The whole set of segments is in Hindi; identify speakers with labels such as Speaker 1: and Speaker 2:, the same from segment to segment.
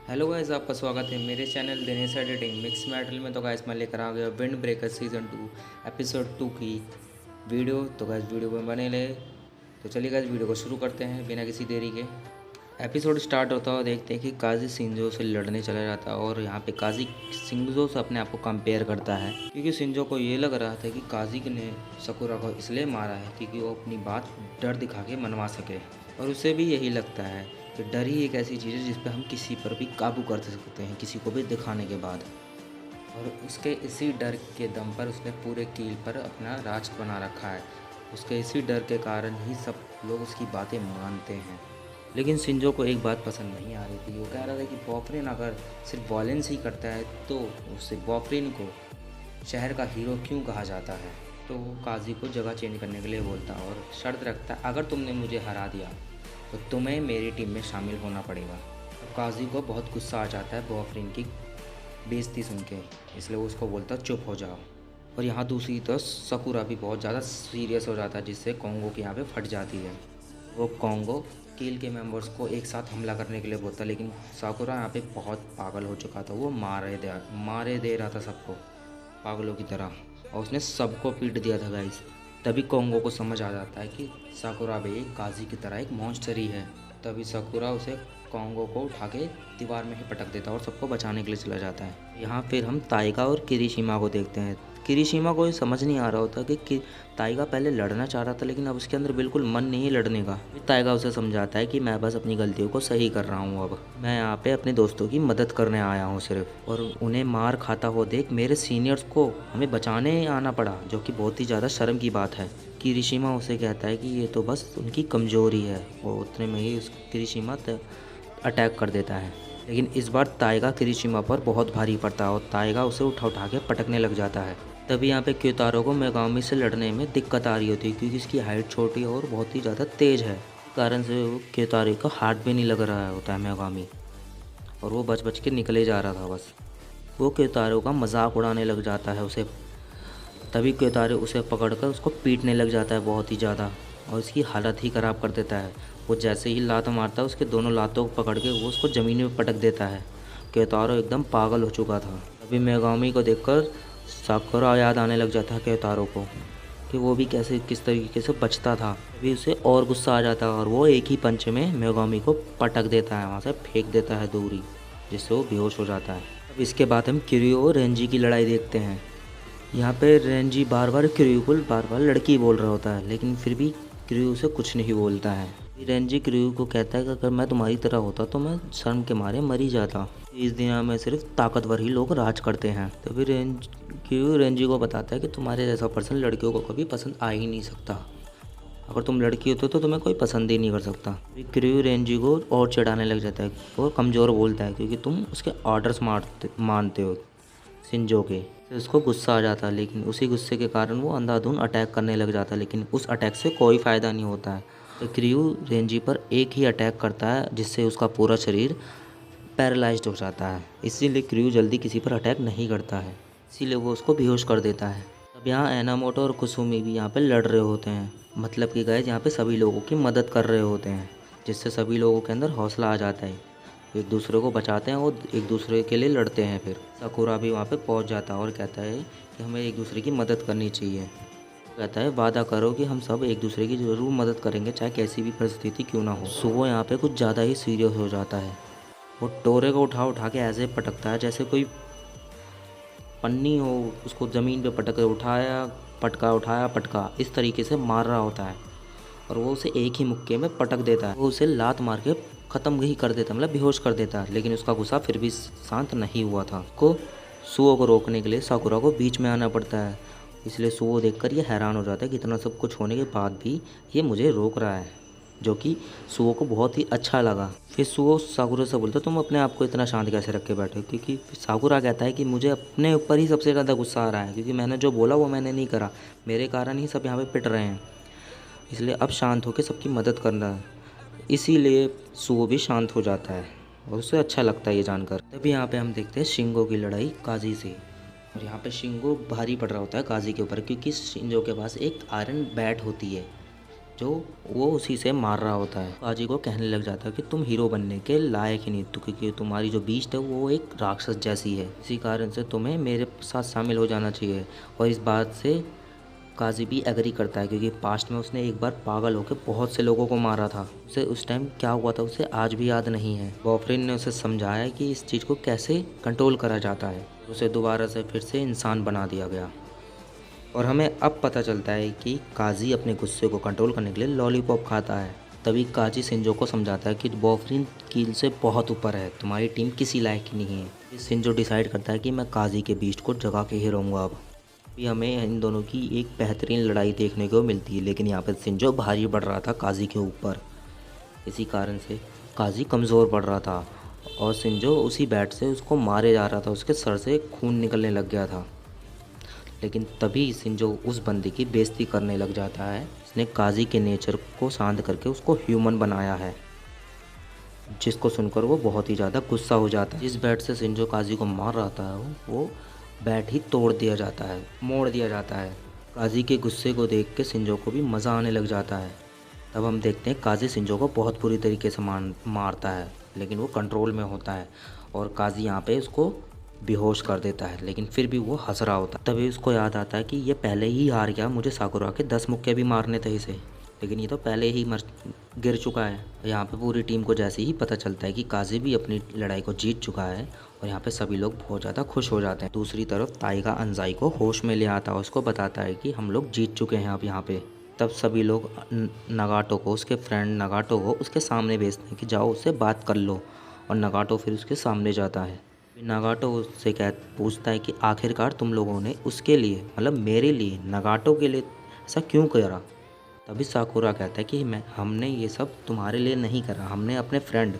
Speaker 1: हेलो गाइस, आपका स्वागत है मेरे channel Dinesh editing mix metal में। तो गाइस मैं लेकर आ गया विंड ब्रेकर सीज़न 2 एपिसोड 2 की वीडियो। तो गाइस वीडियो में बने ले। तो चलिए गाइस वीडियो को शुरू करते हैं बिना किसी देरी के। एपिसोड स्टार्ट होता है और देखते हैं कि काजी शिंजो से लड़ने चला जाता है और यहाँ पे काजी शिंजो से अपने आप को कंपेयर करता है, क्योंकि शिंजो को ये लग रहा था कि काजी ने सकुरा को इसलिए मारा है क्योंकि वो अपनी बात डर दिखा के मनवा सके। और उसे भी यही लगता है कि डर ही एक ऐसी चीज़ है जिस पर हम किसी पर भी काबू कर सकते हैं, किसी को भी दिखाने के बाद। और उसके इसी डर के दम पर उसने पूरे कील पर अपना राज बना रखा है। उसके इसी डर के कारण ही सब लोग उसकी बातें मानते हैं। लेकिन शिंजो को एक बात पसंद नहीं आ रही थी। वो कह रहा था कि बॉयफ्रेंड अगर सिर्फ वॉयलेंस ही करता है तो उससे बॉयफ्रेंड को शहर का हीरो क्यों कहा जाता है। तो वो काजी को जगह चेंज करने के लिए बोलता और शर्त रखता है, अगर तुमने मुझे हरा दिया तो तुम्हें मेरी टीम में शामिल होना पड़ेगा। तो काजी को बहुत गुस्सा आ जाता है बॉयफ्रेंड की बेइज्जती सुन के, इसलिए वो उसको बोलता चुप हो जाओ। और यहाँ दूसरी तरफ सकुरा भी बहुत ज़्यादा सीरियस हो जाता है, जिससे कॉन्गो की यहाँ पे फट जाती है। वो कॉन्गो कील के मेंबर्स को एक साथ हमला करने के लिए बोलता, लेकिन साकुरा यहाँ पे बहुत पागल हो चुका था। वो मारे दे रहा था सबको पागलों की तरह, और उसने सबको पीट दिया था गाइस। तभी कॉन्गो को समझ आ जाता है कि साकुरा भी काजी की तरह एक मॉन्स्टर ही है। तभी साकुरा उसे कॉन्गो को उठा के दीवार में ही पटक देता है और सबको बचाने के लिए चला जाता है। यहाँ फिर हम ताइगा और किरीशिमा को देखते हैं। किरीशिमा को ये समझ नहीं आ रहा होता कि ताइगा पहले लड़ना चाह रहा था, लेकिन अब उसके अंदर बिल्कुल मन नहीं लड़ने का। ताइगा उसे समझाता है कि मैं बस अपनी गलतियों को सही कर रहा हूँ, अब मैं यहाँ पे अपने दोस्तों की मदद करने आया हूँ सिर्फ। और उन्हें मार खाता हुआ देख मेरे सीनियर्स को हमें बचाने आना पड़ा, जो कि बहुत ही ज़्यादा शर्म की बात है। किरीशिमा उसे कहता है कि ये तो बस उनकी कमज़ोरी है। और उतने में ही किरीशिमा अटैक कर देता है, लेकिन इस बार ताइगा किरीशिमा पर बहुत भारी पड़ता है और ताइगा उसे उठा उठा के पटकने लग जाता है। तभी यहाँ पे क्योतारो को मेगामी से लड़ने में दिक्कत आ रही होती है, क्योंकि इसकी हाइट छोटी है और बहुत ही ज़्यादा तेज़ है। कारण से वो क्योतारो का हाथ भी नहीं लग रहा होता है मेगामी, और वो बच बच के निकले जा रहा था बस। वो क्योतारो का मजाक उड़ाने लग जाता है उसे। तभी क्योतारो उसे पकड़कर उसको पीटने लग जाता है बहुत ही ज़्यादा, और उसकी हालत ही ख़राब कर देता है। वो जैसे ही लात मारता है, उसके दोनों लातों को पकड़ के वो उसको ज़मीन में पटक देता है। क्योतारो एकदम पागल हो चुका था। तभी मेगामी को देखकर साकुरा याद आने लग जाता है क्योतारो को, कि वो भी कैसे किस तरीके से बचता था। तभी उसे और गुस्सा आ जाता है और वो एक ही पंच में मेगामी को पटक देता है, वहाँ से फेंक देता है दूरी, जिससे वो बेहोश हो जाता है। अब इसके बाद हम किरियो और रेंजी की लड़ाई देखते हैं। यहाँ पे रेंजी बार बार क्रियू को बार बार लड़की बोल रहा होता है, लेकिन फिर भी क्रियू से कुछ नहीं बोलता है। रेंजी क्रियू को कहता है कि अगर मैं तुम्हारी तरह होता तो मैं शर्म के मारे मर ही जाता। इस दुनिया में सिर्फ ताकतवर ही लोग राज करते हैं। तो फिर क्रियू रेंजी को बताता है कि तुम्हारे जैसा पर्सन लड़कियों को कभी पसंद आ ही नहीं सकता। अगर तुम लड़की होते तो तुम्हें कोई पसंद ही नहीं कर सकता। फिर क्रियू रेंजी को और चिढ़ाने लग जाता है और कमज़ोर बोलता है, क्योंकि तुम उसके ऑर्डर्स मानते हो शिंजो के। फिर उसको गुस्सा आ जाता है, लेकिन उसी गुस्से के कारण वो अंधाधुंध अटैक करने लग जाता है, लेकिन उस अटैक से कोई फ़ायदा नहीं होता है। तो क्रियू रेंजी पर एक ही अटैक करता है, जिससे उसका पूरा शरीर पैरालाइज्ड हो जाता है। इसीलिए क्रियू जल्दी किसी पर अटैक नहीं करता है, इसीलिए वो उसको बेहोश कर देता है। अब यहाँ एनामोटो और कुसुमी भी यहाँ पे लड़ रहे होते हैं। मतलब कि गाइस यहाँ पे सभी लोगों की मदद कर रहे होते हैं, जिससे सभी लोगों के अंदर हौसला आ जाता है, एक दूसरे को बचाते हैं और एक दूसरे के लिए लड़ते हैं। फिर साकुरा भी वहाँ पे पहुँच जाता है और कहता है कि हमें एक दूसरे की मदद करनी चाहिए। कहता है वादा करो कि हम सब एक दूसरे की ज़रूर मदद करेंगे, चाहे कैसी भी परिस्थिति क्यों ना हो। सुगो यहाँ पे कुछ ज़्यादा ही सीरियस हो जाता है। वो टोरे को उठा उठा के ऐसे पटकता है जैसे कोई पन्नी हो, उसको ज़मीन पे पटक उठाया पटका उठाया पटका, इस तरीके से मार रहा होता है। और वो उसे एक ही मुक्के में पटक देता है। वो उसे लात मार के ख़त्म ही कर देता है, मतलब बेहोश कर देता है। लेकिन उसका गुस्सा फिर भी शांत नहीं हुआ था। सुओ को रोकने के लिए साकुरा को बीच में आना पड़ता है। इसलिए सुओ देखकर ये हैरान हो जाता है कि इतना सब कुछ होने के बाद भी ये मुझे रोक रहा है, जो कि सुओ को बहुत ही अच्छा लगा। फिर सुओ साकुरा से बोलता तुम अपने आप को इतना शांत कैसे रख के बैठे हो, क्योंकि साकुरा कहता है कि मुझे अपने ऊपर ही सबसे ज़्यादा गुस्सा आ रहा है, क्योंकि मैंने जो बोला वो मैंने नहीं करा, मेरे कारण ही सब यहाँ पे पिट रहे हैं। इसलिए अब शांत होकर सबकी मदद करना है। इसीलिए सुओ भी शांत हो जाता है और उसे अच्छा लगता है ये जानकर। तभी यहाँ पे हम देखते हैं शिंगो की लड़ाई काजी से। और यहाँ पे शिंगो भारी पड़ रहा होता है काजी के ऊपर, क्योंकि शिंजो के पास एक आयरन बैट होती है, जो वो उसी से मार रहा होता है। काजी को कहने लग जाता है कि तुम हीरो बनने के लायक ही नहीं, तो क्योंकि तुम्हारी जो बीस्ट है वो एक राक्षस जैसी है, इसी कारण से तुम्हें मेरे साथ शामिल हो जाना चाहिए। और इस बात से काजी भी एग्री करता है, क्योंकि पास्ट में उसने एक बार पागल होकर बहुत से लोगों को मारा था। उसे उस टाइम क्या हुआ था उसे आज भी याद नहीं है। बॉयफ्रेंड ने उसे समझाया कि इस चीज़ को कैसे कंट्रोल करा जाता है। उसे दोबारा से फिर से इंसान बना दिया गया। और हमें अब पता चलता है कि काजी अपने गुस्से को कंट्रोल करने के लिए लॉलीपॉप खाता है। तभी काजी शिंजो को समझाता है कि बॉयफ्रेंड कील से बहुत ऊपर है, तुम्हारी टीम किसी लायक ही नहीं है। शिंजो डिसाइड करता है कि मैं काजी के बीस्ट को जगा के ही रहूँगा। अब भी हमें इन दोनों की एक बेहतरीन लड़ाई देखने को मिलती है, लेकिन यहाँ पर शिंजो भारी पड़ रहा था काजी के ऊपर। इसी कारण से काजी कमज़ोर पड़ रहा था और शिंजो उसी बैट से उसको मारे जा रहा था, उसके सर से खून निकलने लग गया था। लेकिन तभी शिंजो उस बंदे की बेइज्जती करने लग जाता है। इसने काजी के नेचर को शांत करके उसको ह्यूमन बनाया है, जिसको सुनकर वो बहुत ही ज़्यादा गुस्सा हो जाता है। जिस बैट से शिंजो काजी को मार रहा था वो बैट ही तोड़ दिया जाता है, मोड़ दिया जाता है। काजी के गुस्से को देख के शिंजो को भी मज़ा आने लग जाता है। तब हम देखते हैं काजी शिंजो को बहुत बुरी तरीके से मारता है, लेकिन वो कंट्रोल में होता है और काजी यहाँ पे उसको बेहोश कर देता है, लेकिन फिर भी वो हंस रहा होता है। तभी उसको याद आता है कि ये पहले ही हार गया, मुझे साकुरा के 10 मुक्के भी मारने थे इसे, लेकिन ये तो पहले ही गिर चुका है। यहाँ पे पूरी टीम को जैसे ही पता चलता है कि काजी भी अपनी लड़ाई को जीत चुका है, और यहाँ पे सभी लोग बहुत ज़्यादा खुश हो जाते हैं। दूसरी तरफ ताइगा अंजाई को होश में ले आता है, उसको बताता है कि हम लोग जीत चुके हैं अब यहाँ पे। तब सभी लोग नगाटो को, उसके फ्रेंड नगाटो को उसके सामने भेजते हैं कि जाओ उससे बात कर लो, और नगाटो फिर उसके सामने जाता है। नगाटो उससे पूछता है कि आखिरकार तुम लोगों ने उसके लिए, मतलब मेरे लिए, नगाटो के लिए ऐसा क्यों करा। तभी साकुरा कहता है कि हमने ये सब तुम्हारे लिए नहीं करा, हमने अपने फ्रेंड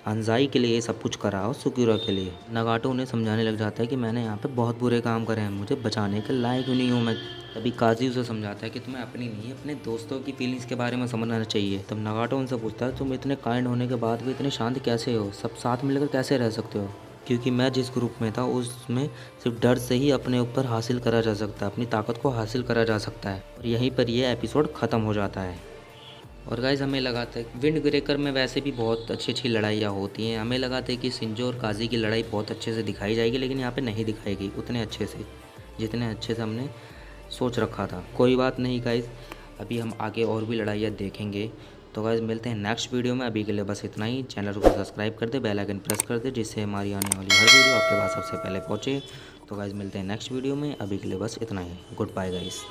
Speaker 1: अंजाई के लिए ये सब कुछ करा और सुकुरा के लिए। नगाटो उन्हें समझाने लग जाता है कि मैंने यहाँ पे बहुत बुरे काम करे हैं, मुझे बचाने के लायक ही नहीं हूँ मैं। तभी काजी उसे समझाता है कि तुम्हें अपनी नहीं, अपने दोस्तों की फीलिंग्स के बारे में समझना चाहिए। तब नगाटो उनसे पूछता है तुम इतने काइंड होने के बाद भी इतने शांत कैसे हो, सब साथ मिलकर कैसे रह सकते हो। क्योंकि मैं जिस ग्रुप में था उसमें सिर्फ डर से ही अपने ऊपर हासिल करा जा सकता है, अपनी ताकत को हासिल करा जा सकता है। और यहीं पर ये एपिसोड ख़त्म हो जाता है। और गाइज़ हमें लगा था विंड ब्रेकर में वैसे भी बहुत अच्छी अच्छी लड़ाइयाँ होती हैं, हमें लगा था कि शिंजो और काजी की लड़ाई बहुत अच्छे से दिखाई जाएगी, लेकिन यहाँ पे नहीं दिखाई गई उतने अच्छे से जितने अच्छे से हमने सोच रखा था। कोई बात नहीं गाइज़, अभी हम आगे और भी लड़ाइयाँ देखेंगे। तो गाइज़ मिलते हैं नेक्स्ट वीडियो में, अभी के लिए बस इतना ही। चैनल को सब्सक्राइब कर दे, बेल आइकन प्रेस कर दे, जिससे हमारी आने वाली हर वीडियो आपके पास सबसे पहले पहुँचे। तो गाइज़ मिलते हैं नेक्स्ट वीडियो में, अभी के लिए बस इतना ही। Good bye guys.